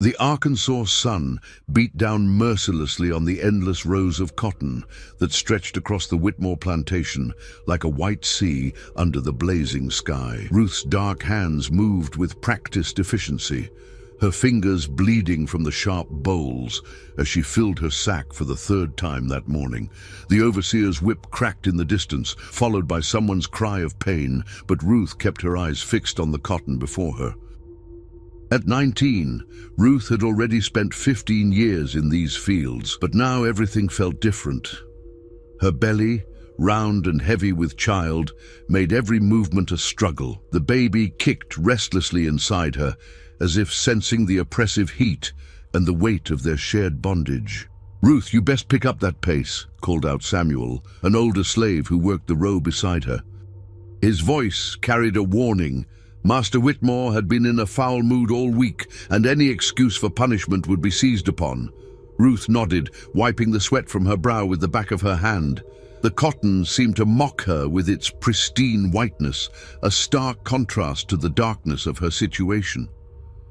The Arkansas sun beat down mercilessly on the endless rows of cotton that stretched across the Whitmore plantation like a white sea under the blazing sky. Ruth's dark hands moved with practiced efficiency, her fingers bleeding from the sharp bowls as she filled her sack for the third time that morning. The overseer's whip cracked in the distance, followed by someone's cry of pain, but Ruth kept her eyes fixed on the cotton before her. At 19, Ruth had already spent 15 years in these fields, but now everything felt different. Her belly, round and heavy with child, made every movement a struggle. The baby kicked restlessly inside her, as if sensing the oppressive heat and the weight of their shared bondage. "Ruth, you best pick up that pace," called out Samuel, an older slave who worked the row beside her. His voice carried a warning. Master Whitmore had been in a foul mood all week, and any excuse for punishment would be seized upon. Ruth nodded, wiping the sweat from her brow with the back of her hand. The cotton seemed to mock her with its pristine whiteness, a stark contrast to the darkness of her situation.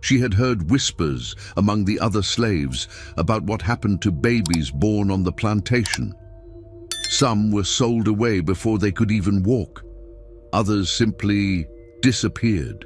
She had heard whispers among the other slaves about what happened to babies born on the plantation. Some were sold away before they could even walk. Others simply disappeared.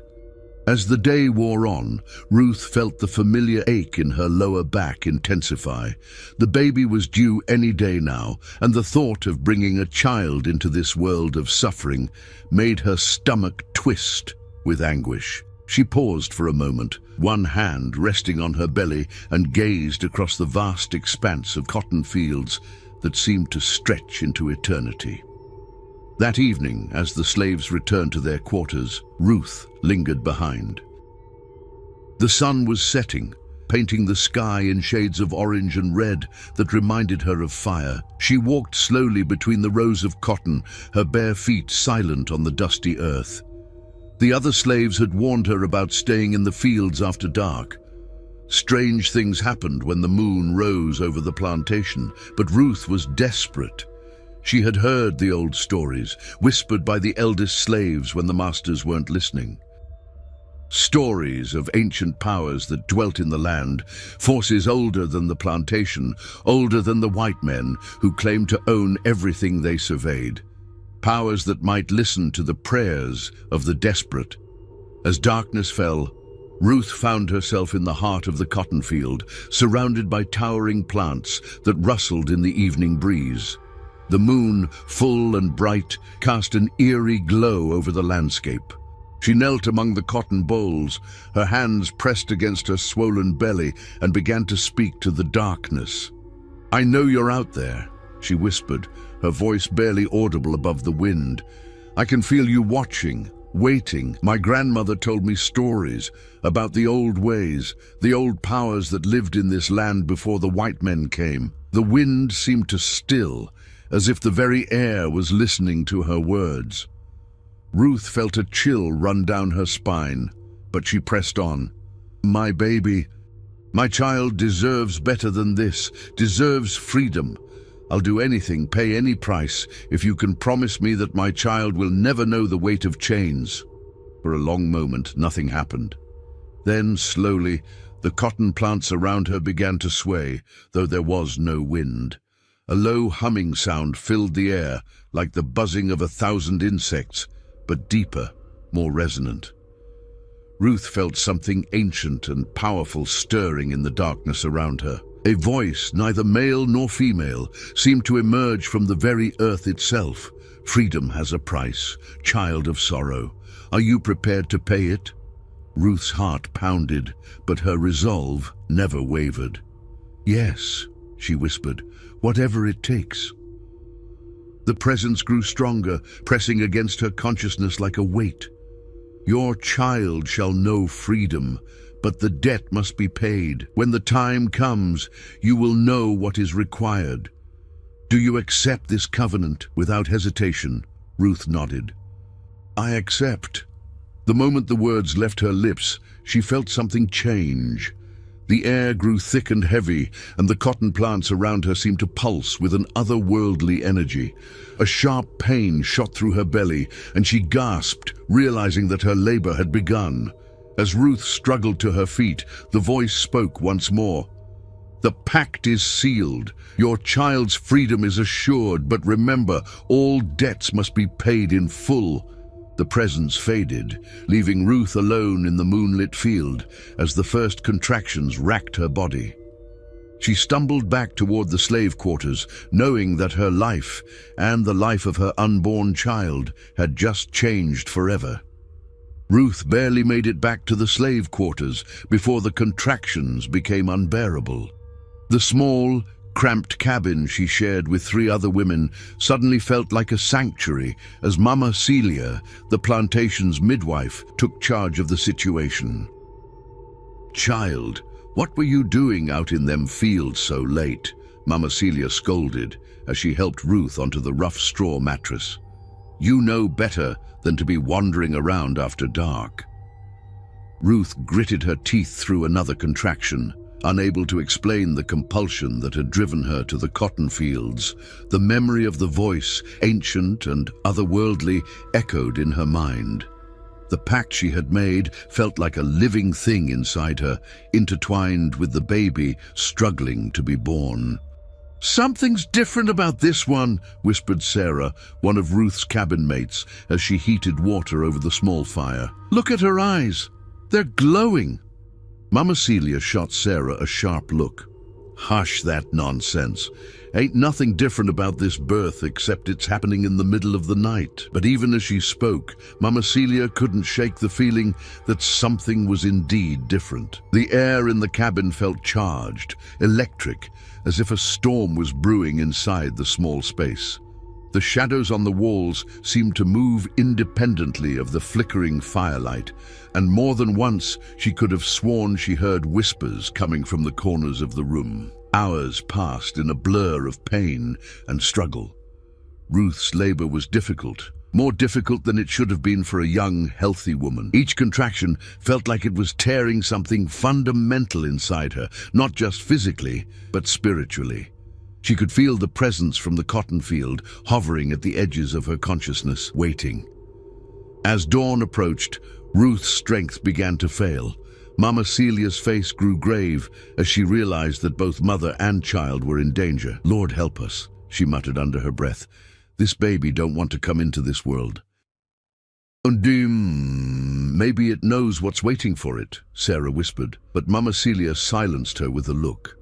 As the day wore on, Ruth felt the familiar ache in her lower back intensify. The baby was due any day now, and the thought of bringing a child into this world of suffering made her stomach twist with anguish. She paused for a moment, one hand resting on her belly, and gazed across the vast expanse of cotton fields that seemed to stretch into eternity. That evening, as the slaves returned to their quarters, Ruth lingered behind. The sun was setting, painting the sky in shades of orange and red that reminded her of fire. She walked slowly between the rows of cotton, her bare feet silent on the dusty earth. The other slaves had warned her about staying in the fields after dark. Strange things happened when the moon rose over the plantation, but Ruth was desperate. She had heard the old stories, whispered by the eldest slaves when the masters weren't listening. Stories of ancient powers that dwelt in the land, forces older than the plantation, older than the white men who claimed to own everything they surveyed. Powers that might listen to the prayers of the desperate. As darkness fell, Ruth found herself in the heart of the cotton field, surrounded by towering plants that rustled in the evening breeze. The moon, full and bright, cast an eerie glow over the landscape. She knelt among the cotton bolls, her hands pressed against her swollen belly, and began to speak to the darkness. "I know you're out there," she whispered, her voice barely audible above the wind. "I can feel you watching, waiting. My grandmother told me stories about the old ways, the old powers that lived in this land before the white men came." The wind seemed to still, as if the very air was listening to her words. Ruth felt a chill run down her spine, but she pressed on. "My baby, my child deserves better than this, deserves freedom. I'll do anything, pay any price, if you can promise me that my child will never know the weight of chains." For a long moment, nothing happened. Then, slowly, the cotton plants around her began to sway, though there was no wind. A low humming sound filled the air, like the buzzing of 1,000 insects, but deeper, more resonant. Ruth felt something ancient and powerful stirring in the darkness around her. A voice, neither male nor female, seemed to emerge from the very earth itself. "Freedom has a price, child of sorrow. Are you prepared to pay it?" Ruth's heart pounded, but her resolve never wavered. "Yes," she whispered, "whatever it takes." The presence grew stronger, pressing against her consciousness like a weight. "Your child shall know freedom, but the debt must be paid. When the time comes, you will know what is required. Do you accept this covenant?" Without hesitation, Ruth nodded. "I accept." The moment the words left her lips, she felt something change. The air grew thick and heavy, and the cotton plants around her seemed to pulse with an otherworldly energy. A sharp pain shot through her belly, and she gasped, realizing that her labor had begun. As Ruth struggled to her feet, the voice spoke once more. "The pact is sealed. Your child's freedom is assured, but remember, all debts must be paid in full." The presence faded, leaving Ruth alone in the moonlit field as the first contractions racked her body. She stumbled back toward the slave quarters, knowing that her life and the life of her unborn child had just changed forever. Ruth barely made it back to the slave quarters before the contractions became unbearable. The small, cramped cabin she shared with 3 other women suddenly felt like a sanctuary as Mama Celia, the plantation's midwife, took charge of the situation. "Child, what were you doing out in them fields so late?" Mama Celia scolded as she helped Ruth onto the rough straw mattress. "You know better than to be wandering around after dark." Ruth gritted her teeth through another contraction, unable to explain the compulsion that had driven her to the cotton fields. The memory of the voice, ancient and otherworldly, echoed in her mind. The pact she had made felt like a living thing inside her, intertwined with the baby struggling to be born. "Something's different about this one," whispered Sarah, one of Ruth's cabin mates, as she heated water over the small fire. "Look at her eyes. They're glowing." Mama Celia shot Sarah a sharp look. "Hush that nonsense. Ain't nothing different about this birth except it's happening in the middle of the night." But even as she spoke, Mama Celia couldn't shake the feeling that something was indeed different. The air in the cabin felt charged, electric, as if a storm was brewing inside the small space. The shadows on the walls seemed to move independently of the flickering firelight, and more than once she could have sworn she heard whispers coming from the corners of the room. Hours passed in a blur of pain and struggle. Ruth's labor was difficult, more difficult than it should have been for a young, healthy woman. Each contraction felt like it was tearing something fundamental inside her, not just physically, but spiritually. She could feel the presence from the cotton field hovering at the edges of her consciousness, waiting. As dawn approached, Ruth's strength began to fail. Mama Celia's face grew grave as she realized that both mother and child were in danger. "Lord help us," she muttered under her breath. "This baby don't want to come into this world." "Maybe it knows what's waiting for it," Sarah whispered, but Mama Celia silenced her with a look.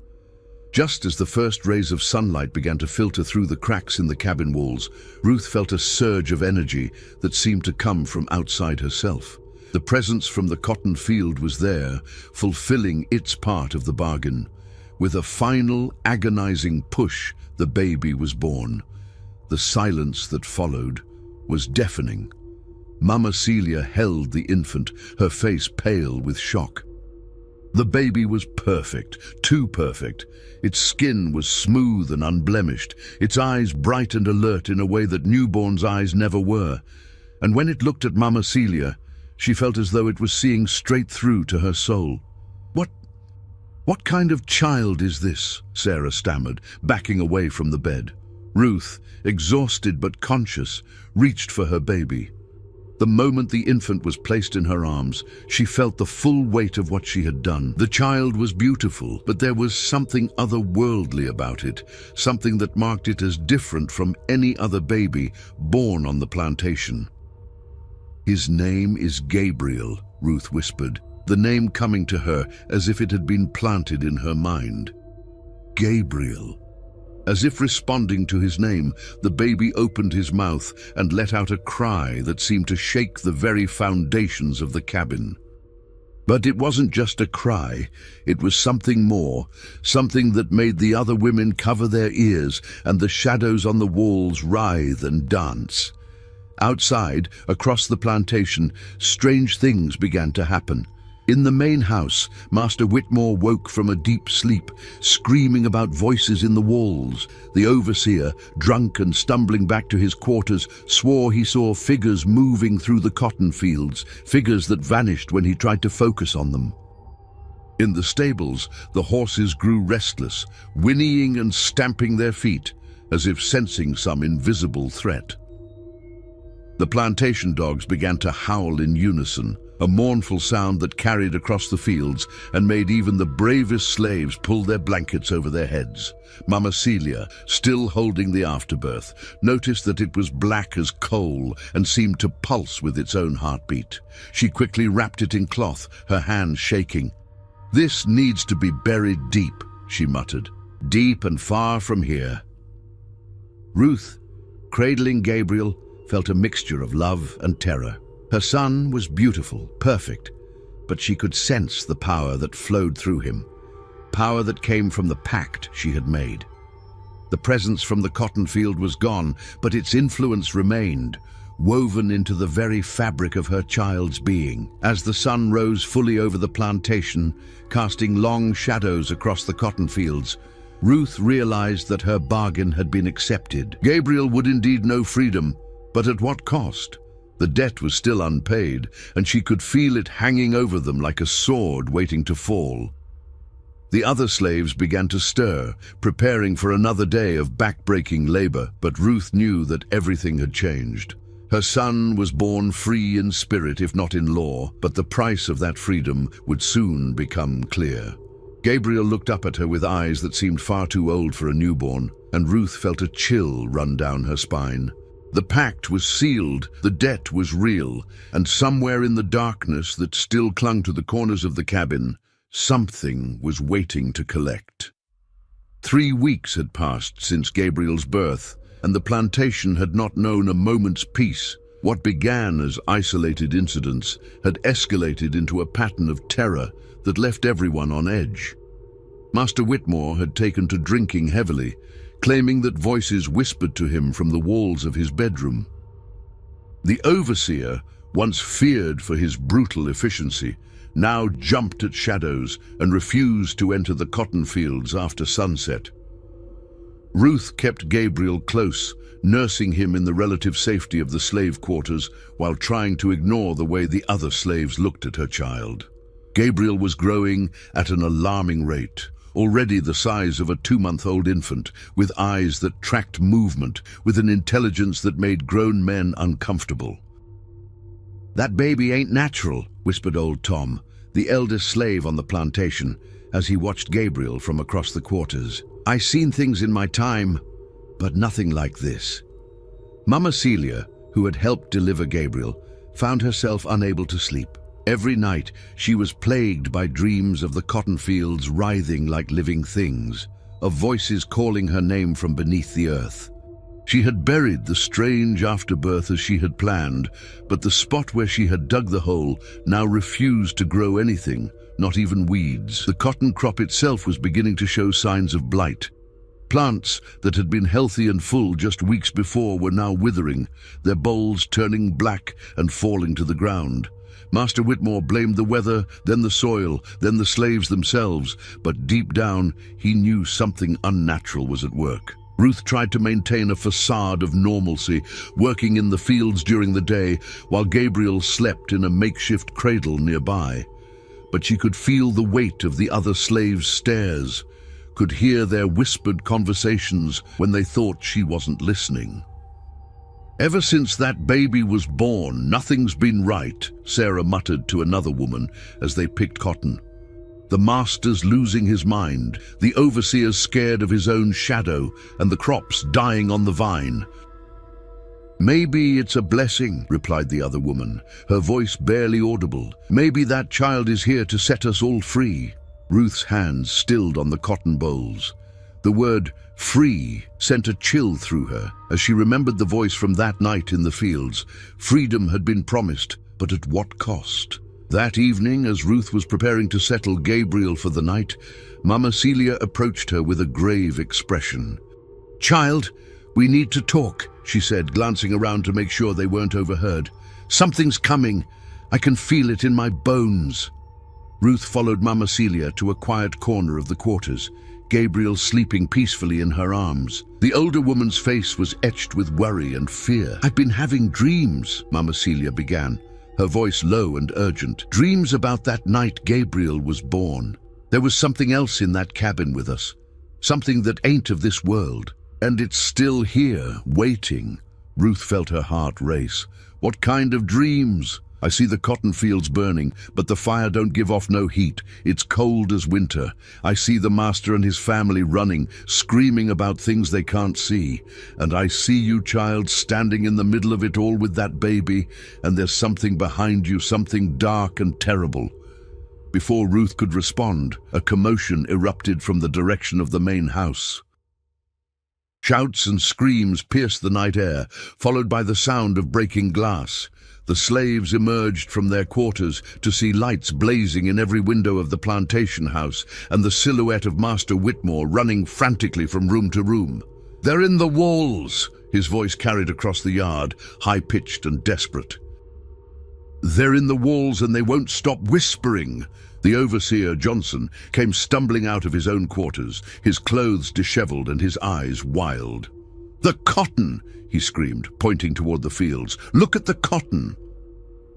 Just as the first rays of sunlight began to filter through the cracks in the cabin walls, Ruth felt a surge of energy that seemed to come from outside herself. The presence from the cotton field was there, fulfilling its part of the bargain. With a final, agonizing push, the baby was born. The silence that followed was deafening. Mama Celia held the infant, her face pale with shock. The baby was perfect, too perfect. Its skin was smooth and unblemished, its eyes bright and alert in a way that newborns' eyes never were. And when it looked at Mama Celia, she felt as though it was seeing straight through to her soul. What kind of child is this?" Sarah stammered, backing away from the bed. Ruth, exhausted but conscious, reached for her baby. The moment the infant was placed in her arms, she felt the full weight of what she had done. The child was beautiful, but there was something otherworldly about it, something that marked it as different from any other baby born on the plantation. "His name is Gabriel," Ruth whispered, the name coming to her as if it had been planted in her mind. Gabriel. As if responding to his name, the baby opened his mouth and let out a cry that seemed to shake the very foundations of the cabin. But it wasn't just a cry, it was something more, something that made the other women cover their ears and the shadows on the walls writhe and dance. Outside, across the plantation, strange things began to happen. In the main house, Master Whitmore woke from a deep sleep, screaming about voices in the walls. The overseer, drunk and stumbling back to his quarters, swore he saw figures moving through the cotton fields, figures that vanished when he tried to focus on them. In the stables, the horses grew restless, whinnying and stamping their feet, as if sensing some invisible threat. The plantation dogs began to howl in unison. a mournful sound that carried across the fields and made even the bravest slaves pull their blankets over their heads. Mama Celia, still holding the afterbirth, noticed that it was black as coal and seemed to pulse with its own heartbeat. She quickly wrapped it in cloth, her hands shaking. "This needs to be buried deep," she muttered. "Deep and far from here." Ruth, cradling Gabriel, felt a mixture of love and terror. Her son was beautiful, perfect, but she could sense the power that flowed through him, power that came from the pact she had made. The presence from the cotton field was gone, but its influence remained, woven into the very fabric of her child's being. As the sun rose fully over the plantation, casting long shadows across the cotton fields, Ruth realized that her bargain had been accepted. Gabriel would indeed know freedom, but at what cost? The debt was still unpaid, and she could feel it hanging over them like a sword waiting to fall. The other slaves began to stir, preparing for another day of back-breaking labor, but Ruth knew that everything had changed. Her son was born free in spirit, if not in law, but the price of that freedom would soon become clear. Gabriel looked up at her with eyes that seemed far too old for a newborn, and Ruth felt a chill run down her spine. The pact was sealed, the debt was real, and somewhere in the darkness that still clung to the corners of the cabin, something was waiting to collect. 3 weeks had passed since Gabriel's birth, and the plantation had not known a moment's peace. What began as isolated incidents had escalated into a pattern of terror that left everyone on edge. Master Whitmore had taken to drinking heavily, claiming that voices whispered to him from the walls of his bedroom. The overseer, once feared for his brutal efficiency, now jumped at shadows and refused to enter the cotton fields after sunset. Ruth kept Gabriel close, nursing him in the relative safety of the slave quarters while trying to ignore the way the other slaves looked at her child. Gabriel was growing at an alarming rate, already the size of a 2-month-old infant, with eyes that tracked movement, with an intelligence that made grown men uncomfortable. "That baby ain't natural," whispered old Tom, the eldest slave on the plantation, as he watched Gabriel from across the quarters. "I seen things in my time, but nothing like this." Mama Celia, who had helped deliver Gabriel, found herself unable to sleep. Every night she was plagued by dreams of the cotton fields writhing like living things, of voices calling her name from beneath the earth. She had buried the strange afterbirth as she had planned, but the spot where she had dug the hole now refused to grow anything, not even weeds. The cotton crop itself was beginning to show signs of blight. Plants that had been healthy and full just weeks before were now withering, their bolls turning black and falling to the ground. Master Whitmore blamed the weather, then the soil, then the slaves themselves, but deep down he knew something unnatural was at work. Ruth tried to maintain a facade of normalcy, working in the fields during the day while Gabriel slept in a makeshift cradle nearby. But she could feel the weight of the other slaves' stares, could hear their whispered conversations when they thought she wasn't listening. "Ever since that baby was born, nothing's been right," Sarah muttered to another woman as they picked cotton. "The master's losing his mind, the overseer's scared of his own shadow, and the crops dying on the vine." "Maybe it's a blessing," replied the other woman, her voice barely audible. "Maybe that child is here to set us all free." Ruth's hands stilled on the cotton bolls. The word "free" sent a chill through her as she remembered the voice from that night in the fields. Freedom had been promised, but at what cost? That evening, as Ruth was preparing to settle Gabriel for the night, Mama Celia approached her with a grave expression. "Child, we need to talk," she said, glancing around to make sure they weren't overheard. "Something's coming. I can feel it in my bones." Ruth followed Mama Celia to a quiet corner of the quarters, Gabriel sleeping peacefully in her arms. The older woman's face was etched with worry and fear. "I've been having dreams," Mama Celia began, her voice low and urgent. "Dreams about that night Gabriel was born. There was something else in that cabin with us, something that ain't of this world. And it's still here, waiting." Ruth felt her heart race. What kind of dreams? I see the cotton fields burning, but the fire don't give off no heat. It's cold as winter. I see the master and his family running, screaming about things they can't see. And I see you, child, standing in the middle of it all with that baby, and there's something behind you, something dark and terrible." Before Ruth could respond, a commotion erupted from the direction of the main house. Shouts and screams pierced the night air, followed by the sound of breaking glass. The slaves emerged from their quarters to see lights blazing in every window of the plantation house and the silhouette of Master Whitmore running frantically from room to room. "They're in the walls!" His voice carried across the yard, high-pitched and desperate. "They're in the walls and they won't stop whispering." The overseer, Johnson, came stumbling out of his own quarters, his clothes disheveled and his eyes wild. "The cotton!" he screamed, pointing toward the fields. "Look at the cotton!"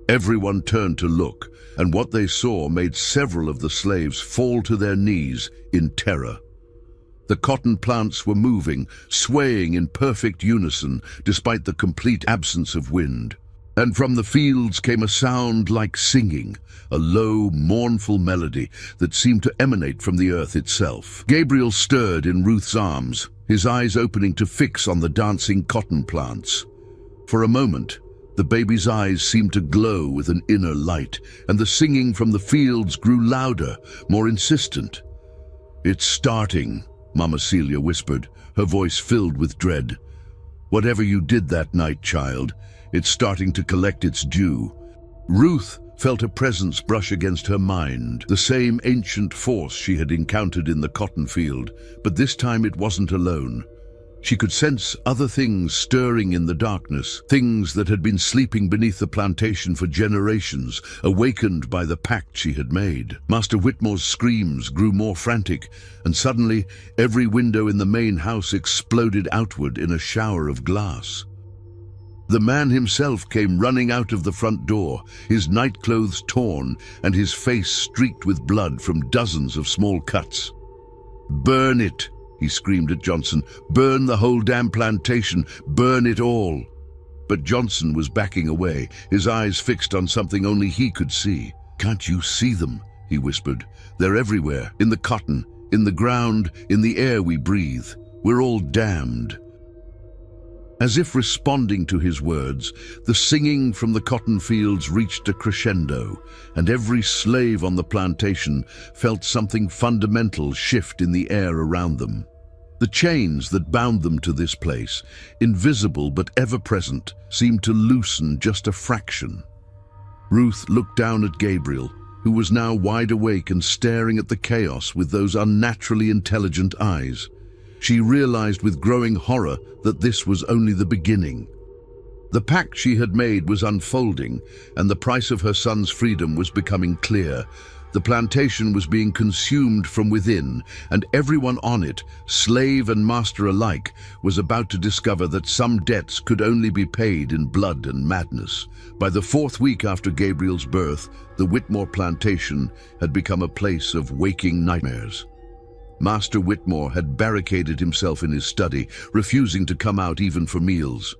Everyone turned to look, and what they saw made several of the slaves fall to their knees in terror. The cotton plants were moving, swaying in perfect unison, despite the complete absence of wind. And from the fields came a sound like singing, a low, mournful melody that seemed to emanate from the earth itself. Gabriel stirred in Ruth's arms, his eyes opening to fix on the dancing cotton plants. For a moment, the baby's eyes seemed to glow with an inner light, and the singing from the fields grew louder, more insistent. "It's starting," Mama Celia whispered, her voice filled with dread. "Whatever you did that night, child, it's starting to collect its due." Ruth felt a presence brush against her mind, the same ancient force she had encountered in the cotton field, but this time it wasn't alone. She could sense other things stirring in the darkness, things that had been sleeping beneath the plantation for generations, awakened by the pact she had made. Master Whitmore's screams grew more frantic, and suddenly every window in the main house exploded outward in a shower of glass. The man himself came running out of the front door, his nightclothes torn and his face streaked with blood from dozens of small cuts. "Burn it!" he screamed at Johnson. "Burn the whole damn plantation! Burn it all!" But Johnson was backing away, his eyes fixed on something only he could see. "Can't you see them?" he whispered. "They're everywhere, in the cotton, in the ground, in the air we breathe. We're all damned." As if responding to his words, the singing from the cotton fields reached a crescendo, and every slave on the plantation felt something fundamental shift in the air around them. The chains that bound them to this place, invisible but ever-present, seemed to loosen just a fraction. Ruth looked down at Gabriel, who was now wide awake and staring at the chaos with those unnaturally intelligent eyes. She realized with growing horror that this was only the beginning. The pact she had made was unfolding, and the price of her son's freedom was becoming clear. The plantation was being consumed from within, and everyone on it, slave and master alike, was about to discover that some debts could only be paid in blood and madness. By the 4th week after Gabriel's birth, the Whitmore plantation had become a place of waking nightmares. Master Whitmore had barricaded himself in his study, refusing to come out even for meals.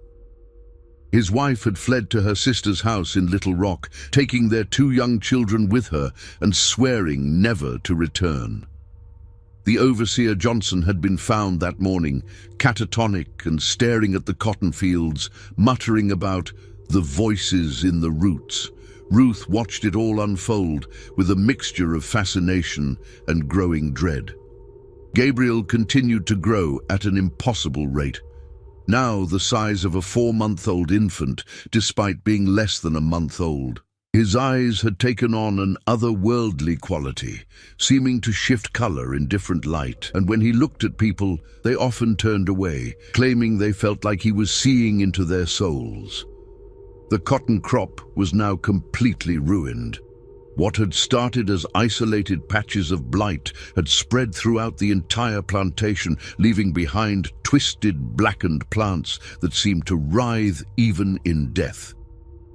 His wife had fled to her sister's house in Little Rock, taking their 2 young children with her and swearing never to return. The overseer Johnson had been found that morning, catatonic and staring at the cotton fields, muttering about the voices in the roots. Ruth watched it all unfold with a mixture of fascination and growing dread. Gabriel continued to grow at an impossible rate, now the size of a 4-month-old infant, despite being less than a month old. His eyes had taken on an otherworldly quality, seeming to shift color in different light, and when he looked at people, they often turned away, claiming they felt like he was seeing into their souls. The cotton crop was now completely ruined. What had started as isolated patches of blight had spread throughout the entire plantation, leaving behind twisted, blackened plants that seemed to writhe even in death.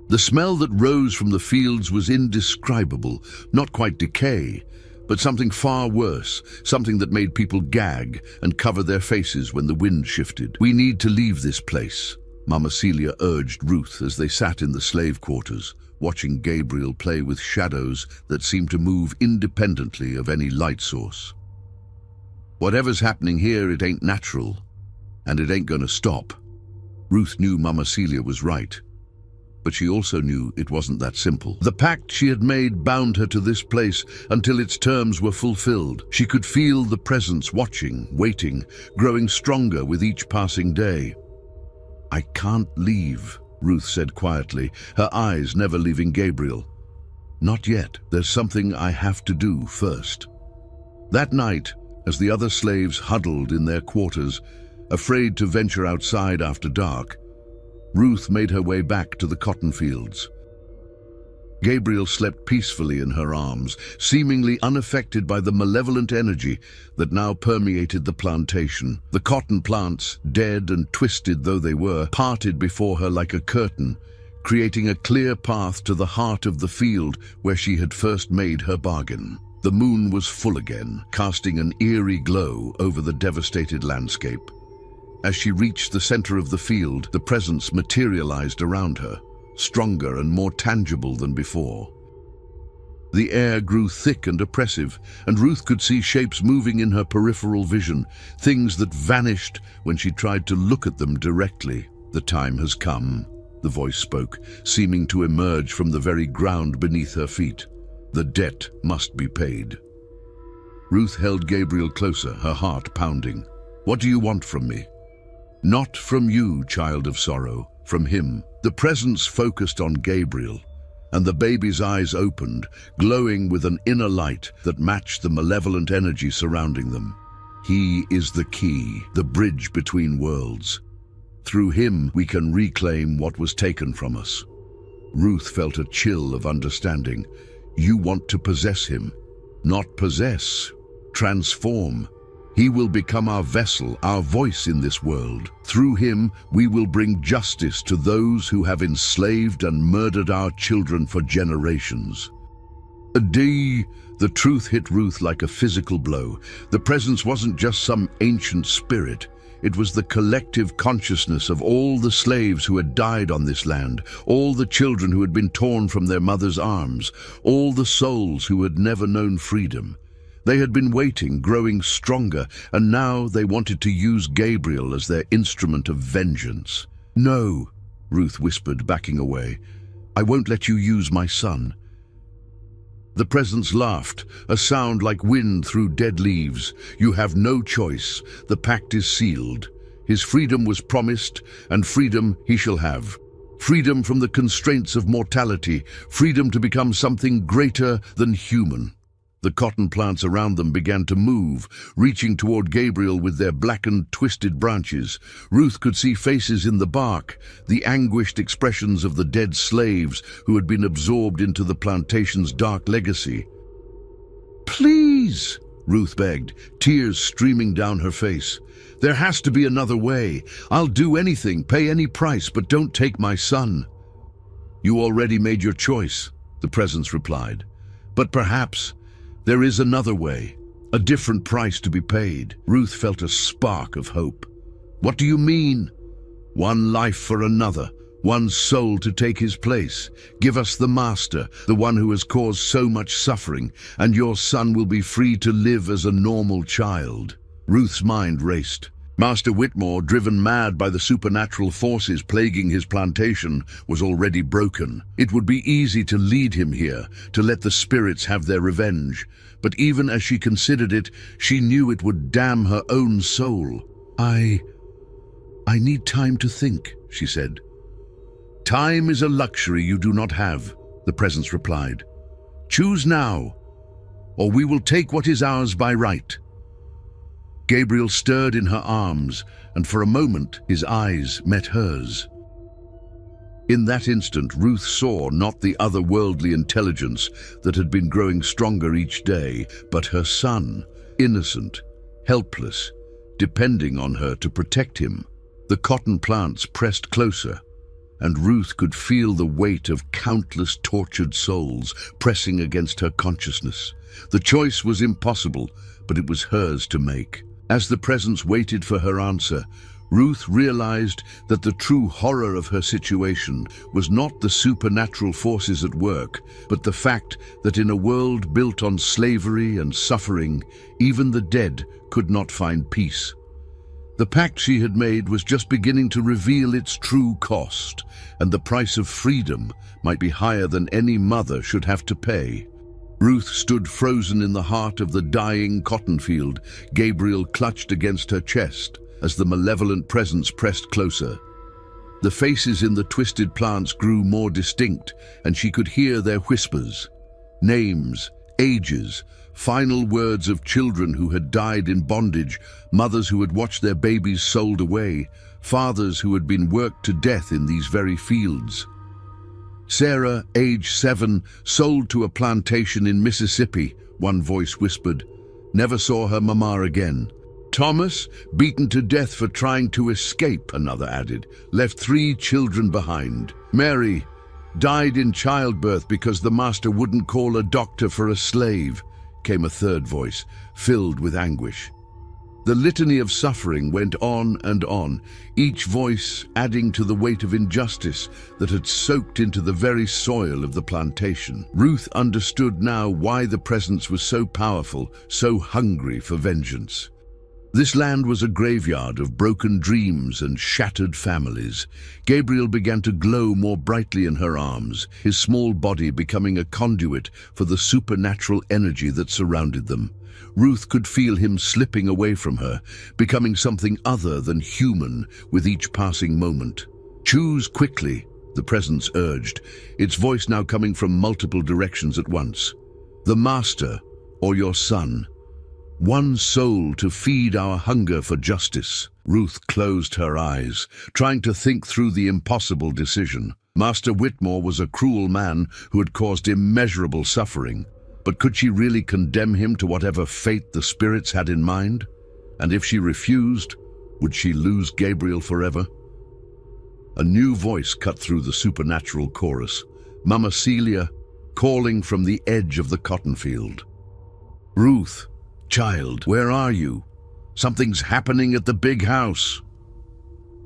The smell that rose from the fields was indescribable, not quite decay, but something far worse, something that made people gag and cover their faces when the wind shifted. "We need to leave this place," Mama Celia urged Ruth as they sat in the slave quarters. watching Gabriel play with shadows that seemed to move independently of any light source. Whatever's happening here, it ain't natural, and it ain't gonna stop. Ruth knew Mama Celia was right, but she also knew it wasn't that simple. The pact she had made bound her to this place until its terms were fulfilled. She could feel the presence watching, waiting, growing stronger with each passing day. "I can't leave," Ruth said quietly, her eyes never leaving Gabriel. "Not yet. There's something I have to do first." That night, as the other slaves huddled in their quarters, afraid to venture outside after dark, Ruth made her way back to the cotton fields. Gabriel slept peacefully in her arms, seemingly unaffected by the malevolent energy that now permeated the plantation. The cotton plants, dead and twisted though they were, parted before her like a curtain, creating a clear path to the heart of the field where she had first made her bargain. The moon was full again, casting an eerie glow over the devastated landscape. As she reached the center of the field, the presence materialized around her, stronger and more tangible than before. The air grew thick and oppressive, and Ruth could see shapes moving in her peripheral vision, things that vanished when she tried to look at them directly. "The time has come," the voice spoke, seeming to emerge from the very ground beneath her feet. "The debt must be paid." Ruth held Gabriel closer, her heart pounding. "What do you want from me?" "Not from you, child of sorrow, from him." The presence focused on Gabriel, and the baby's eyes opened, glowing with an inner light that matched the malevolent energy surrounding them. "He is the key, the bridge between worlds. Through him, we can reclaim what was taken from us." Ruth felt a chill of understanding. "You want to possess him." "Not possess, transform. He will become our vessel, our voice in this world. Through him, we will bring justice to those who have enslaved and murdered our children for generations." The truth hit Ruth like a physical blow. The presence wasn't just some ancient spirit. It was the collective consciousness of all the slaves who had died on this land, all the children who had been torn from their mother's arms, all the souls who had never known freedom. They had been waiting, growing stronger, and now they wanted to use Gabriel as their instrument of vengeance. "No," Ruth whispered, backing away. "I won't let you use my son." The presence laughed, a sound like wind through dead leaves. "You have no choice. The pact is sealed. His freedom was promised, and freedom he shall have. Freedom from the constraints of mortality, freedom to become something greater than human." The cotton plants around them began to move, reaching toward Gabriel with their blackened, twisted branches. Ruth could see faces in the bark, the anguished expressions of the dead slaves who had been absorbed into the plantation's dark legacy. "Please," Ruth begged, tears streaming down her face. "There has to be another way. I'll do anything, pay any price, but don't take my son." "You already made your choice," the presence replied. "But perhaps there is another way, a different price to be paid." Ruth felt a spark of hope. "What do you mean?" "One life for another, one soul to take his place. Give us the master, the one who has caused so much suffering, and your son will be free to live as a normal child." Ruth's mind raced. Master Whitmore, driven mad by the supernatural forces plaguing his plantation, was already broken. It would be easy to lead him here, to let the spirits have their revenge. But even as she considered it, she knew it would damn her own soul. I need time to think," she said. "Time is a luxury you do not have," the presence replied. "Choose now, or we will take what is ours by right." Gabriel stirred in her arms, and for a moment his eyes met hers. In that instant, Ruth saw not the otherworldly intelligence that had been growing stronger each day, but her son, innocent, helpless, depending on her to protect him. The cotton plants pressed closer, and Ruth could feel the weight of countless tortured souls pressing against her consciousness. The choice was impossible, but it was hers to make. As the presence waited for her answer, Ruth realized that the true horror of her situation was not the supernatural forces at work, but the fact that in a world built on slavery and suffering, even the dead could not find peace. The pact she had made was just beginning to reveal its true cost, and the price of freedom might be higher than any mother should have to pay. Ruth stood frozen in the heart of the dying cotton field, Gabriel clutched against her chest as the malevolent presence pressed closer. The faces in the twisted plants grew more distinct, and she could hear their whispers. Names, ages, final words of children who had died in bondage, mothers who had watched their babies sold away, fathers who had been worked to death in these very fields. Sarah, age 7, sold to a plantation in Mississippi, one voice whispered. Never saw her mama again. Thomas, beaten to death for trying to escape, another added, left 3 children behind. Mary died in childbirth because the master wouldn't call a doctor for a slave, came a third voice, filled with anguish. The litany of suffering went on and on, each voice adding to the weight of injustice that had soaked into the very soil of the plantation. Ruth understood now why the presence was so powerful, so hungry for vengeance. This land was a graveyard of broken dreams and shattered families. Gabriel began to glow more brightly in her arms, his small body becoming a conduit for the supernatural energy that surrounded them. Ruth could feel him slipping away from her, becoming something other than human with each passing moment. Choose quickly, the presence urged, its voice now coming from multiple directions at once. The master or your son. One soul to feed our hunger for justice. Ruth closed her eyes, trying to think through the impossible decision. Master Whitmore was a cruel man who had caused immeasurable suffering. But could she really condemn him to whatever fate the spirits had in mind? And if she refused, would she lose Gabriel forever? A new voice cut through the supernatural chorus. Mama Celia, calling from the edge of the cotton field. Ruth, child, where are you? Something's happening at the big house.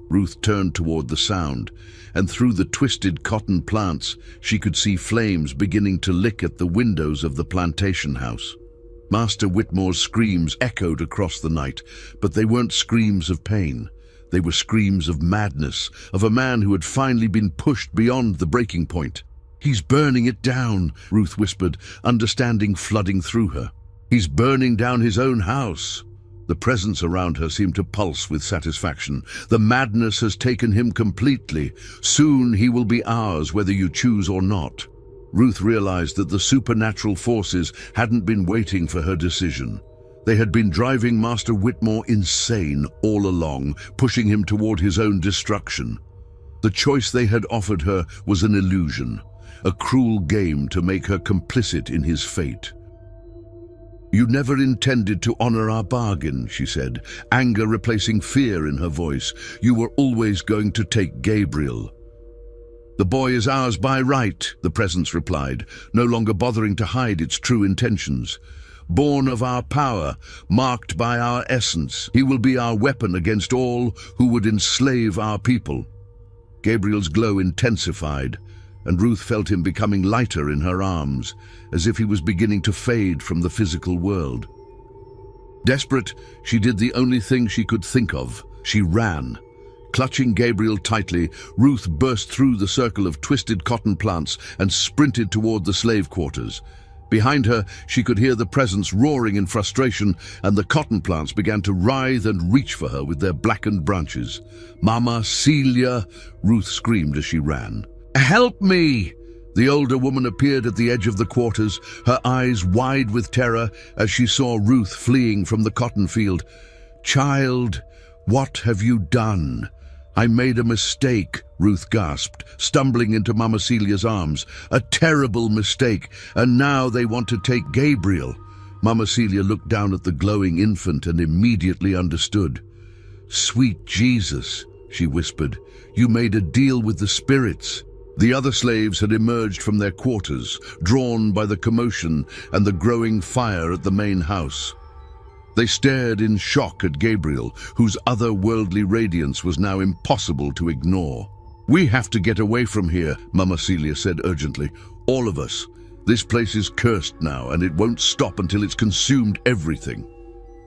Ruth turned toward the sound, and through the twisted cotton plants, she could see flames beginning to lick at the windows of the plantation house. Master Whitmore's screams echoed across the night, but they weren't screams of pain. They were screams of madness, of a man who had finally been pushed beyond the breaking point. He's burning it down, Ruth whispered, understanding flooding through her. He's burning down his own house. The presence around her seemed to pulse with satisfaction. The madness has taken him completely. Soon he will be ours, whether you choose or not. Ruth realized that the supernatural forces hadn't been waiting for her decision. They had been driving Master Whitmore insane all along, pushing him toward his own destruction. The choice they had offered her was an illusion, a cruel game to make her complicit in his fate. You never intended to honor our bargain, she said, anger replacing fear in her voice. You were always going to take Gabriel. The boy is ours by right, the presence replied, no longer bothering to hide its true intentions. Born of our power, marked by our essence, he will be our weapon against all who would enslave our people. Gabriel's glow intensified, and Ruth felt him becoming lighter in her arms, as if he was beginning to fade from the physical world. Desperate, she did the only thing she could think of. She ran. Clutching Gabriel tightly, Ruth burst through the circle of twisted cotton plants and sprinted toward the slave quarters. Behind her, she could hear the presence roaring in frustration, and the cotton plants began to writhe and reach for her with their blackened branches. Mama Celia, Ruth screamed as she ran. Help me! The older woman appeared at the edge of the quarters, her eyes wide with terror as she saw Ruth fleeing from the cotton field. Child, what have you done? I made a mistake, Ruth gasped, stumbling into Mama Celia's arms. A terrible mistake, and now they want to take Gabriel. Mama Celia looked down at the glowing infant and immediately understood. Sweet Jesus, she whispered, you made a deal with the spirits. The other slaves had emerged from their quarters, drawn by the commotion and the growing fire at the main house. They stared in shock at Gabriel, whose otherworldly radiance was now impossible to ignore. "We have to get away from here," Mama Celia said urgently. "All of us. This place is cursed now, and it won't stop until it's consumed everything."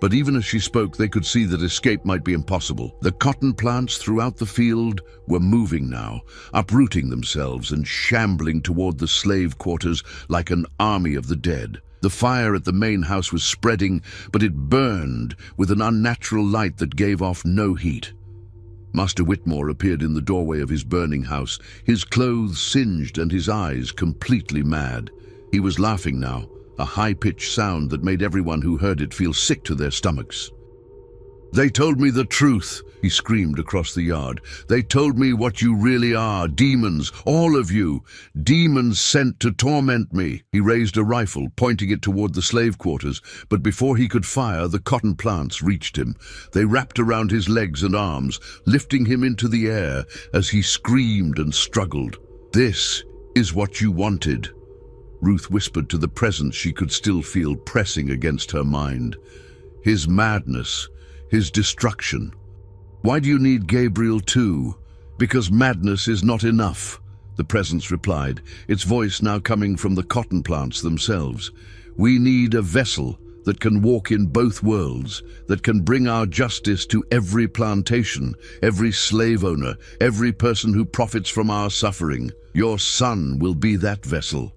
But even as she spoke, they could see that escape might be impossible. The cotton plants throughout the field were moving now, uprooting themselves and shambling toward the slave quarters like an army of the dead. The fire at the main house was spreading, but it burned with an unnatural light that gave off no heat. Master Whitmore appeared in the doorway of his burning house, his clothes singed and his eyes completely mad. He was laughing now, a high-pitched sound that made everyone who heard it feel sick to their stomachs. "They told me the truth," he screamed across the yard. "They told me what you really are, demons, all of you, demons sent to torment me." He raised a rifle, pointing it toward the slave quarters, but before he could fire, the cotton plants reached him. They wrapped around his legs and arms, lifting him into the air as he screamed and struggled. "This is what you wanted," Ruth whispered to the presence she could still feel pressing against her mind. "His madness, his destruction. Why do you need Gabriel too?" "Because madness is not enough," the presence replied, its voice now coming from the cotton plants themselves. "We need a vessel that can walk in both worlds, that can bring our justice to every plantation, every slave owner, every person who profits from our suffering. Your son will be that vessel."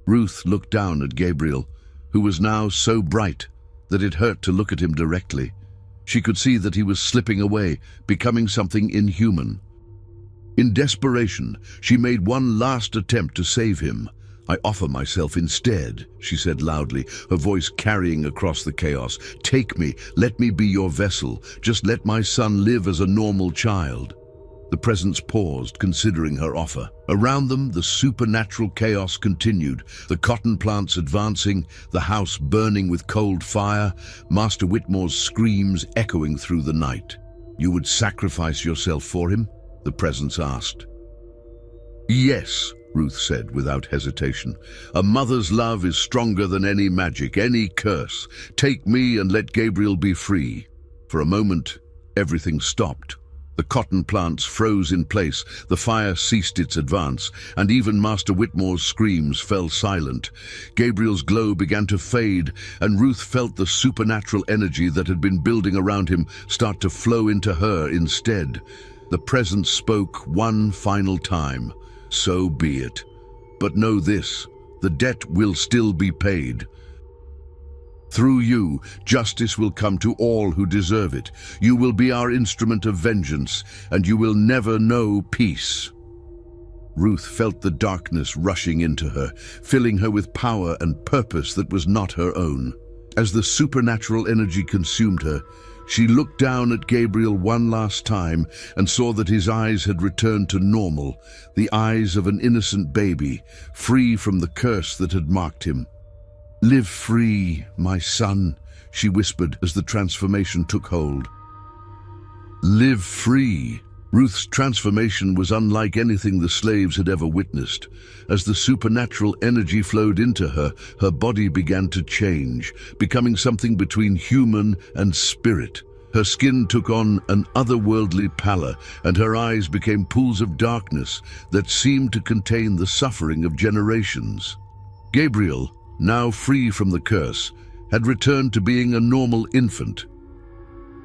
Ruth looked down at Gabriel, who was now so bright that it hurt to look at him directly. She could see that he was slipping away, becoming something inhuman. In desperation, she made one last attempt to save him. "I offer myself instead," she said loudly, her voice carrying across the chaos. "Take me, let me be your vessel. Just let my son live as a normal child." The presence paused, considering her offer. Around them, the supernatural chaos continued, the cotton plants advancing, the house burning with cold fire, Master Whitmore's screams echoing through the night. "You would sacrifice yourself for him?" the presence asked. "Yes," Ruth said without hesitation. "A mother's love is stronger than any magic, any curse. Take me and let Gabriel be free." For a moment, everything stopped. The cotton plants froze in place, the fire ceased its advance, and even Master Whitmore's screams fell silent. Gabriel's glow began to fade, and Ruth felt the supernatural energy that had been building around him start to flow into her instead. The presence spoke one final time. "So be it. But know this, the debt will still be paid. Through you, justice will come to all who deserve it. You will be our instrument of vengeance, and you will never know peace." Ruth felt the darkness rushing into her, filling her with power and purpose that was not her own. As the supernatural energy consumed her, she looked down at Gabriel one last time and saw that his eyes had returned to normal, the eyes of an innocent baby, free from the curse that had marked him. "Live free, my son," she whispered as the transformation took hold. Live free. Ruth's transformation was unlike anything the slaves had ever witnessed. As the supernatural energy flowed into her, her body began to change, becoming something between human and spirit. Her skin took on an otherworldly pallor, and her eyes became pools of darkness that seemed to contain the suffering of generations. Gabriel, now free from the curse, had returned to being a normal infant.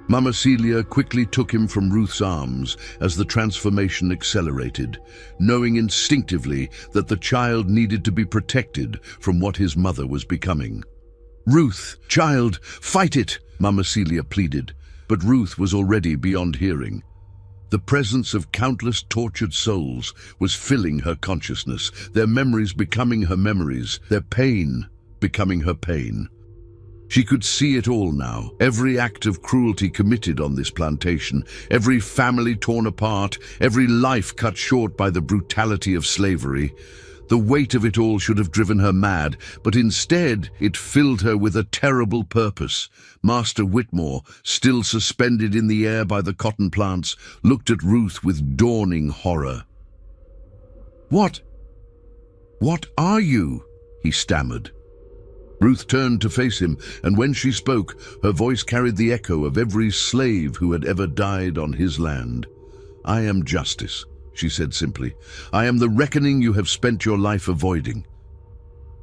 Mama Celia quickly took him from Ruth's arms as the transformation accelerated, knowing instinctively that the child needed to be protected from what his mother was becoming. "Ruth, child, fight it!" Mama Celia pleaded, but Ruth was already beyond hearing. The presence of countless tortured souls was filling her consciousness, their memories becoming her memories, their pain becoming her pain. She could see it all now, every act of cruelty committed on this plantation, every family torn apart, every life cut short by the brutality of slavery. The weight of it all should have driven her mad, but instead it filled her with a terrible purpose. Master Whitmore, still suspended in the air by the cotton plants, looked at Ruth with dawning horror. What are you?" he stammered. Ruth turned to face him, and when she spoke, her voice carried the echo of every slave who had ever died on his land. "I am justice," she said simply. "I am the reckoning you have spent your life avoiding."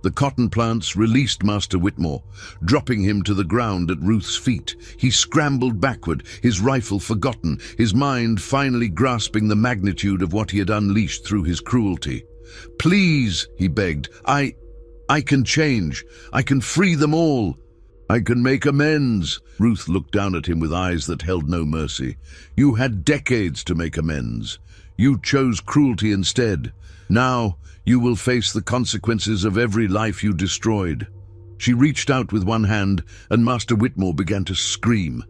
The cotton plants released Master Whitmore, dropping him to the ground at Ruth's feet. He scrambled backward, his rifle forgotten, his mind finally grasping the magnitude of what he had unleashed through his cruelty. "Please," he begged, I can change. I can free them all. I can make amends." Ruth looked down at him with eyes that held no mercy. "You had decades to make amends. You chose cruelty instead. Now you will face the consequences of every life you destroyed." She reached out with one hand, and Master Whitmore began to scream.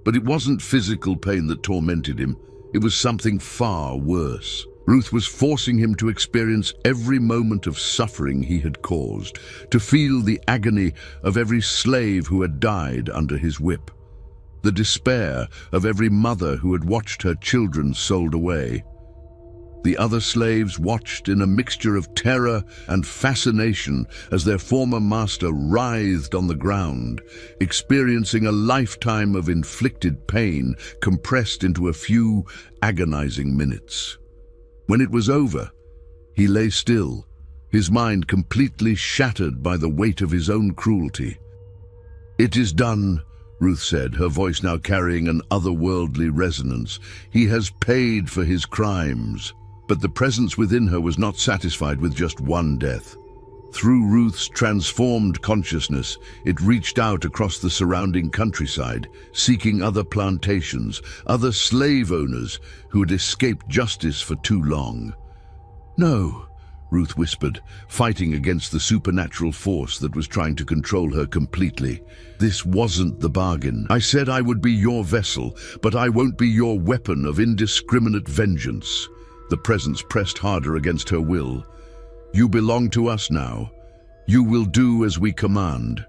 But it wasn't physical pain that tormented him. It was something far worse. Ruth was forcing him to experience every moment of suffering he had caused, to feel the agony of every slave who had died under his whip, the despair of every mother who had watched her children sold away. The other slaves watched in a mixture of terror and fascination as their former master writhed on the ground, experiencing a lifetime of inflicted pain compressed into a few agonizing minutes. When it was over, he lay still, his mind completely shattered by the weight of his own cruelty. "It is done," Ruth said, her voice now carrying an otherworldly resonance. "He has paid for his crimes." But the presence within her was not satisfied with just one death. Through Ruth's transformed consciousness, it reached out across the surrounding countryside, seeking other plantations, other slave owners who had escaped justice for too long. "No," Ruth whispered, fighting against the supernatural force that was trying to control her completely. "This wasn't the bargain. I said I would be your vessel, but I won't be your weapon of indiscriminate vengeance." The presence pressed harder against her will. "You belong to us now. You will do as we command."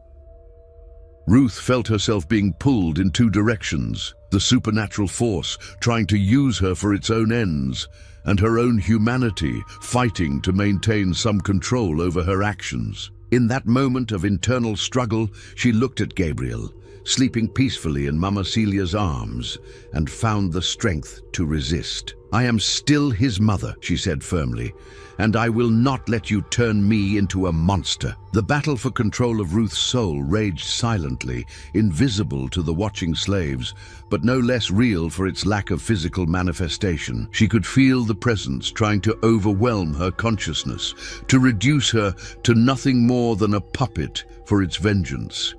Ruth felt herself being pulled in two directions, the supernatural force trying to use her for its own ends, and her own humanity fighting to maintain some control over her actions. In that moment of internal struggle, she looked at Gabriel, sleeping peacefully in Mama Celia's arms, and found the strength to resist. "I am still his mother," she said firmly, "and I will not let you turn me into a monster." The battle for control of Ruth's soul raged silently, invisible to the watching slaves, but no less real for its lack of physical manifestation. She could feel the presence trying to overwhelm her consciousness, to reduce her to nothing more than a puppet for its vengeance.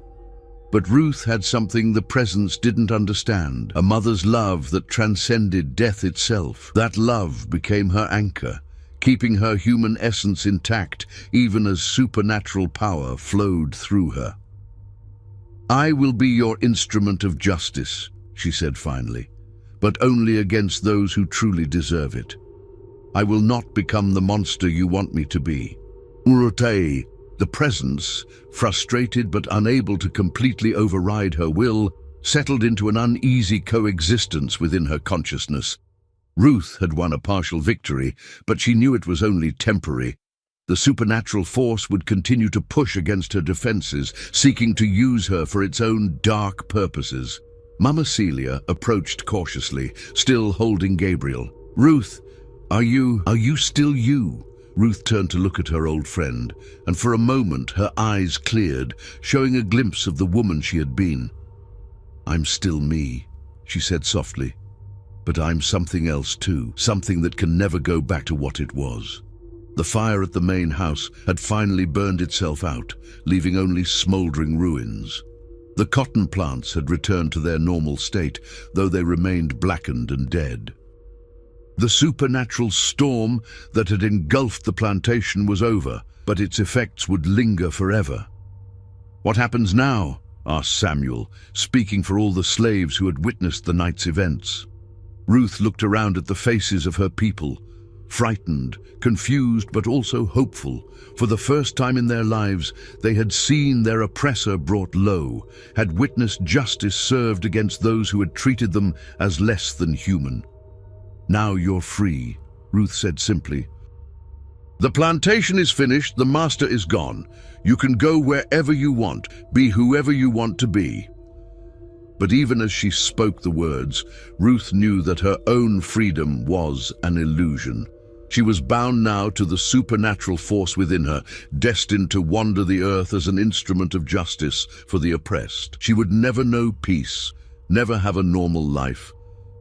But Ruth had something the presence didn't understand, a mother's love that transcended death itself. That love became her anchor, keeping her human essence intact even as supernatural power flowed through her. "I will be your instrument of justice," she said finally, "but only against those who truly deserve it. I will not become the monster you want me to be." Urotei, the presence, frustrated but unable to completely override her will, settled into an uneasy coexistence within her consciousness. Ruth had won a partial victory, but she knew it was only temporary. The supernatural force would continue to push against her defenses, seeking to use her for its own dark purposes. Mama Celia approached cautiously, still holding Gabriel. "Ruth, are you still you?" Ruth turned to look at her old friend, and for a moment her eyes cleared, showing a glimpse of the woman she had been. "I'm still me," she said softly, "but I'm something else too, something that can never go back to what it was." The fire at the main house had finally burned itself out, leaving only smoldering ruins. The cotton plants had returned to their normal state, though they remained blackened and dead. The supernatural storm that had engulfed the plantation was over, but its effects would linger forever. "What happens now?" asked Samuel, speaking for all the slaves who had witnessed the night's events. Ruth looked around at the faces of her people, frightened, confused, but also hopeful. For the first time in their lives, they had seen their oppressor brought low, had witnessed justice served against those who had treated them as less than human. "Now you're free," Ruth said simply. The plantation is finished, the master is gone. You can go wherever you want, be whoever you want to be. But even as she spoke the words, Ruth knew that her own freedom was an illusion. She was bound now to the supernatural force within her, destined to wander the earth as an instrument of justice for the oppressed. She would never know peace, never have a normal life,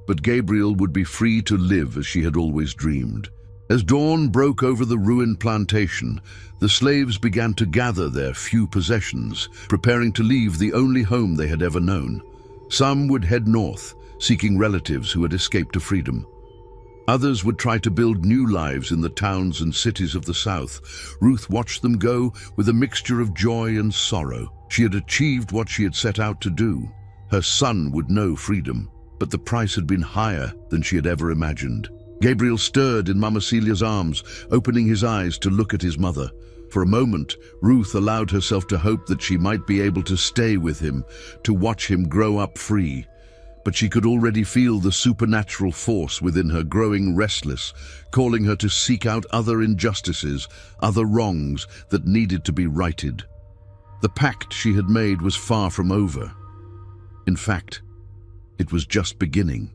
but Gabriel would be free to live as she had always dreamed. As dawn broke over the ruined plantation, the slaves began to gather their few possessions, preparing to leave the only home they had ever known. Some would head north, seeking relatives who had escaped to freedom. Others would try to build new lives in the towns and cities of the South. Ruth watched them go with a mixture of joy and sorrow. She had achieved what she had set out to do. Her son would know freedom, but the price had been higher than she had ever imagined. Gabriel stirred in Mama Celia's arms, opening his eyes to look at his mother. For a moment, Ruth allowed herself to hope that she might be able to stay with him, to watch him grow up free. But she could already feel the supernatural force within her growing restless, calling her to seek out other injustices, other wrongs that needed to be righted. The pact she had made was far from over. In fact, it was just beginning.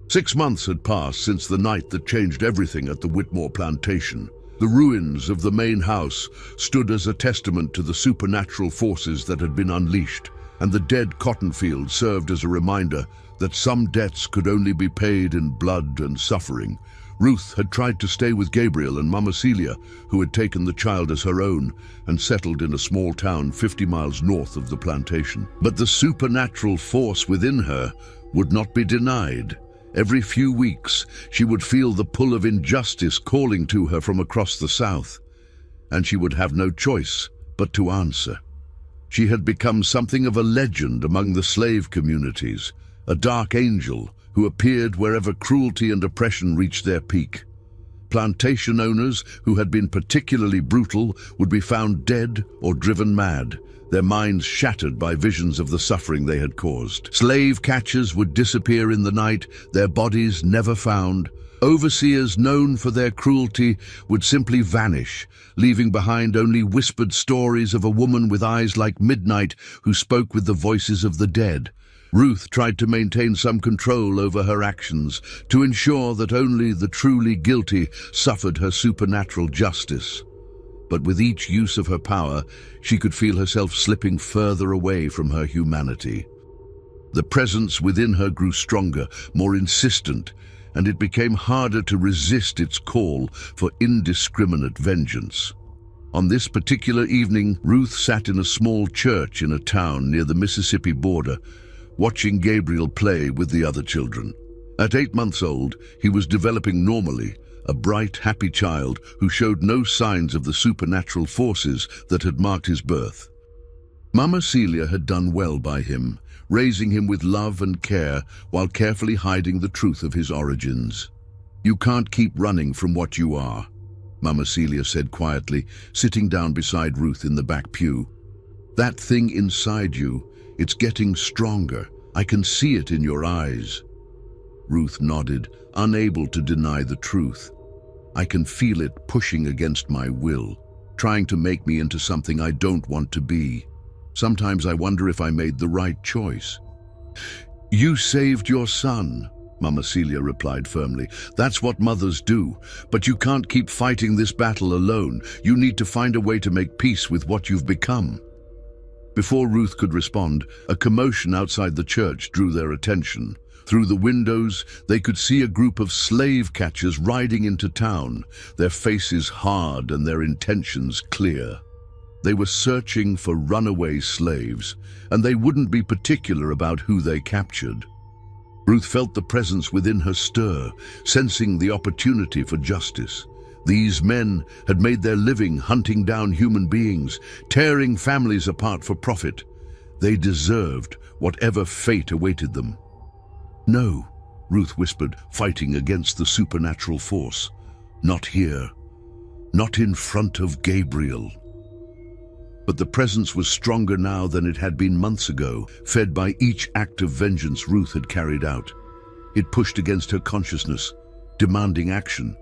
6 months had passed since the night that changed everything at the Whitmore plantation. The ruins of the main house stood as a testament to the supernatural forces that had been unleashed, and the dead cotton field served as a reminder that some debts could only be paid in blood and suffering. Ruth had tried to stay with Gabriel and Mama Celia, who had taken the child as her own and settled in a small town 50 miles north of the plantation. But the supernatural force within her would not be denied. Every few weeks, she would feel the pull of injustice calling to her from across the South, and she would have no choice but to answer. She had become something of a legend among the slave communities, a dark angel who appeared wherever cruelty and oppression reached their peak. Plantation owners who had been particularly brutal would be found dead or driven mad, their minds shattered by visions of the suffering they had caused. Slave catchers would disappear in the night, their bodies never found. Overseers known for their cruelty would simply vanish, leaving behind only whispered stories of a woman with eyes like midnight who spoke with the voices of the dead. Ruth tried to maintain some control over her actions, to ensure that only the truly guilty suffered her supernatural justice. But with each use of her power, she could feel herself slipping further away from her humanity. The presence within her grew stronger, more insistent, and it became harder to resist its call for indiscriminate vengeance. On this particular evening, Ruth sat in a small church in a town near the Mississippi border, watching Gabriel play with the other children. At 8 months old, he was developing normally, a bright, happy child who showed no signs of the supernatural forces that had marked his birth. Mama Celia had done well by him, raising him with love and care while carefully hiding the truth of his origins. "You can't keep running from what you are," Mama Celia said quietly, sitting down beside Ruth in the back pew. "That thing inside you, it's getting stronger. I can see it in your eyes." Ruth nodded, unable to deny the truth. "I can feel it pushing against my will, trying to make me into something I don't want to be. Sometimes I wonder if I made the right choice." "You saved your son," Mama Celia replied firmly. "That's what mothers do. But you can't keep fighting this battle alone. You need to find a way to make peace with what you've become." Before Ruth could respond, a commotion outside the church drew their attention. Through the windows, they could see a group of slave catchers riding into town, their faces hard and their intentions clear. They were searching for runaway slaves, and they wouldn't be particular about who they captured. Ruth felt the presence within her stir, sensing the opportunity for justice. These men had made their living hunting down human beings, tearing families apart for profit. They deserved whatever fate awaited them. "No," Ruth whispered, fighting against the supernatural force. "Not here. Not in front of Gabriel." But the presence was stronger now than it had been months ago, fed by each act of vengeance Ruth had carried out. It pushed against her consciousness, demanding action.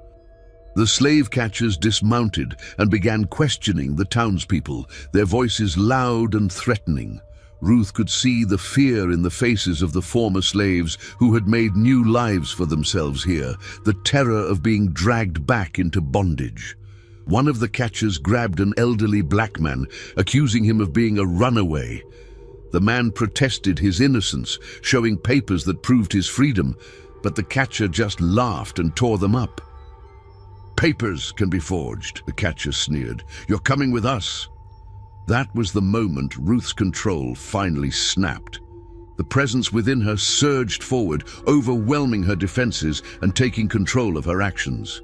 The slave catchers dismounted and began questioning the townspeople, their voices loud and threatening. Ruth could see the fear in the faces of the former slaves who had made new lives for themselves here, the terror of being dragged back into bondage. One of the catchers grabbed an elderly black man, accusing him of being a runaway. The man protested his innocence, showing papers that proved his freedom, but the catcher just laughed and tore them up. "Papers can be forged," the catcher sneered. "You're coming with us." That was the moment Ruth's control finally snapped. The presence within her surged forward, overwhelming her defenses and taking control of her actions.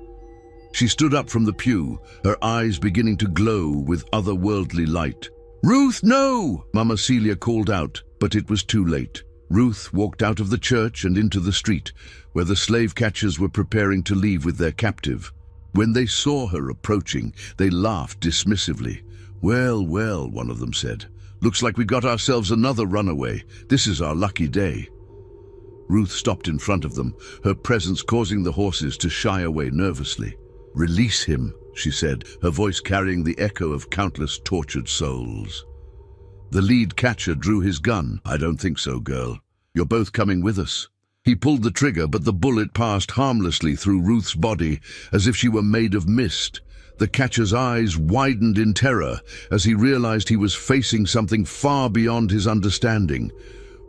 She stood up from the pew, her eyes beginning to glow with otherworldly light. "Ruth, no!" Mama Celia called out, but it was too late. Ruth walked out of the church and into the street, where the slave catchers were preparing to leave with their captive. When they saw her approaching, they laughed dismissively. "Well, well," one of them said. "Looks like we got ourselves another runaway. This is our lucky day." Ruth stopped in front of them, her presence causing the horses to shy away nervously. "Release him," she said, her voice carrying the echo of countless tortured souls. The lead catcher drew his gun. "I don't think so, girl. You're both coming with us." He pulled the trigger, but the bullet passed harmlessly through Ruth's body, as if she were made of mist. The catcher's eyes widened in terror as he realized he was facing something far beyond his understanding.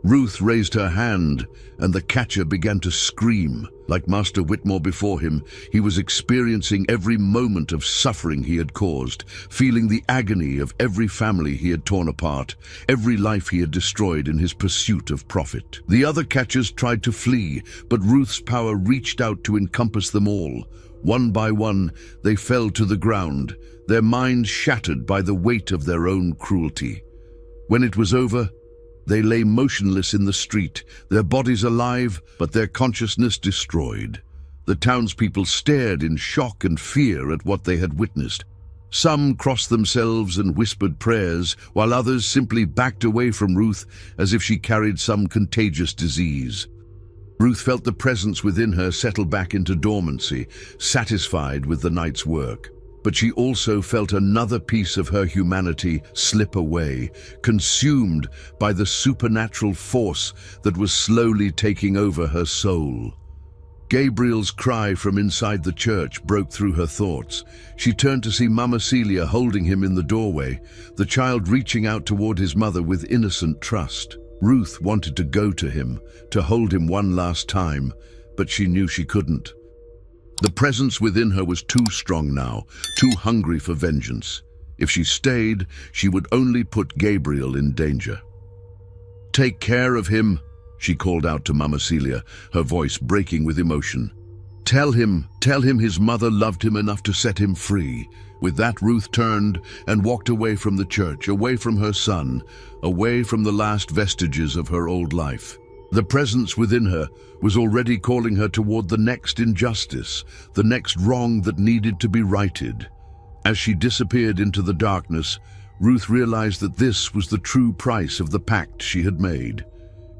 Ruth raised her hand, and the catcher began to scream. Like Master Whitmore before him, he was experiencing every moment of suffering he had caused, feeling the agony of every family he had torn apart, every life he had destroyed in his pursuit of profit. The other catchers tried to flee, but Ruth's power reached out to encompass them all. One by one, they fell to the ground, their minds shattered by the weight of their own cruelty. When it was over, they lay motionless in the street, their bodies alive, but their consciousness destroyed. The townspeople stared in shock and fear at what they had witnessed. Some crossed themselves and whispered prayers, while others simply backed away from Ruth as if she carried some contagious disease. Ruth felt the presence within her settle back into dormancy, satisfied with the night's work. But she also felt another piece of her humanity slip away, consumed by the supernatural force that was slowly taking over her soul. Gabriel's cry from inside the church broke through her thoughts. She turned to see Mama Celia holding him in the doorway, the child reaching out toward his mother with innocent trust. Ruth wanted to go to him, to hold him one last time, but she knew she couldn't. The presence within her was too strong now, too hungry for vengeance. If she stayed, she would only put Gabriel in danger. "Take care of him," she called out to Mama Celia, her voice breaking with emotion. Tell him his mother loved him enough to set him free." With that, Ruth turned and walked away from the church, away from her son, away from the last vestiges of her old life. The presence within her was already calling her toward the next injustice, the next wrong that needed to be righted. As she disappeared into the darkness, Ruth realized that this was the true price of the pact she had made.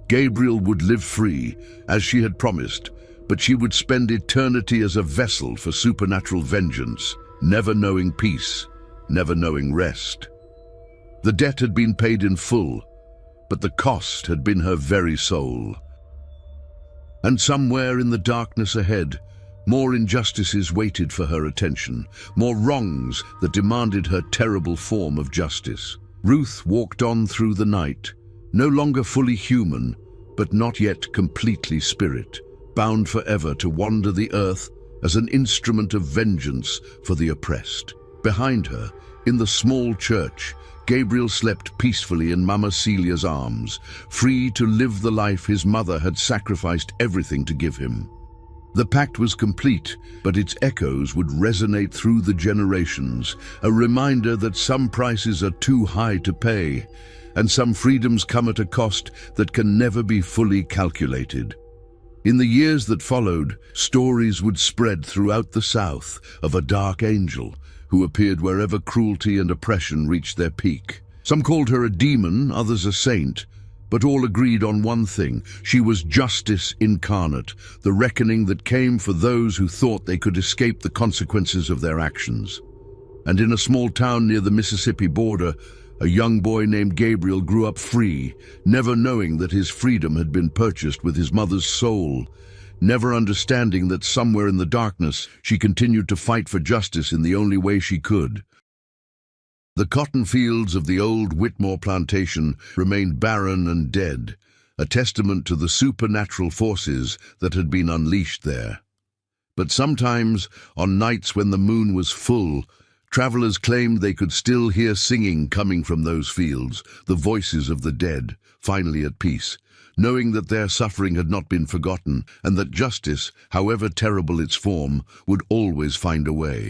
Gabriel would live free, as she had promised, but she would spend eternity as a vessel for supernatural vengeance, never knowing peace, never knowing rest. The debt had been paid in full, but the cost had been her very soul. And somewhere in the darkness ahead, more injustices waited for her attention, more wrongs that demanded her terrible form of justice. Ruth walked on through the night, no longer fully human, but not yet completely spirit, bound forever to wander the earth as an instrument of vengeance for the oppressed. Behind her, in the small church, Gabriel slept peacefully in Mama Celia's arms, free to live the life his mother had sacrificed everything to give him. The pact was complete, but its echoes would resonate through the generations, a reminder that some prices are too high to pay, and some freedoms come at a cost that can never be fully calculated. In the years that followed, stories would spread throughout the South of a dark angel who appeared wherever cruelty and oppression reached their peak. Some called her a demon, others a saint, But all agreed on one thing: she was justice incarnate, the reckoning that came for those who thought they could escape the consequences of their actions. And in a small town near the Mississippi border, a young boy named Gabriel grew up free, never knowing that his freedom had been purchased with his mother's soul, never understanding that somewhere in the darkness she continued to fight for justice in the only way she could. The cotton fields of the old Whitmore plantation remained barren and dead, a testament to the supernatural forces that had been unleashed there. But sometimes, on nights when the moon was full, travelers claimed they could still hear singing coming from those fields, the voices of the dead, finally at peace, knowing that their suffering had not been forgotten and that justice, however terrible its form, would always find a way.